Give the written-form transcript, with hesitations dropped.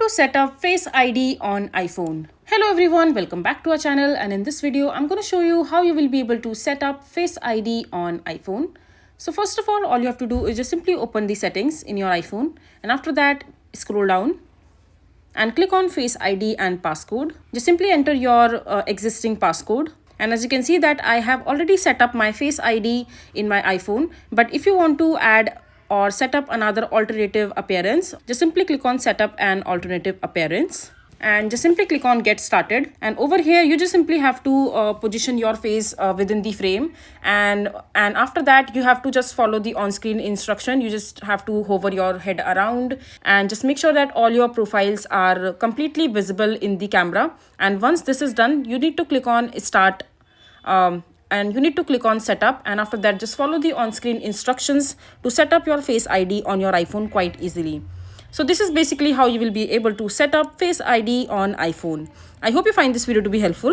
to set up Face ID on iPhone. Hello everyone, welcome back to our channel, and in this video I'm going to show you how you will be able to set up Face ID on iPhone. So first of all you have to do is just simply open the settings in your iPhone, and after that scroll down and click on Face ID and passcode. Just simply enter your existing passcode. And as you can see that I have already set up my Face ID in my iPhone, but if you want to add or set up another alternative appearance, just simply click on set up an alternative appearance and just simply click on get started. And over here you just simply have to position your face within the frame, and after that you have to just follow the on-screen instruction. You just have to hover your head around and just make sure that all your profiles are completely visible in the camera. And once this is done, you need to click on start and you need to click on setup, and after that just follow the on-screen instructions to set up your Face ID on your iPhone quite easily. So this is basically how you will be able to set up Face ID on iPhone. I hope you find this video to be helpful.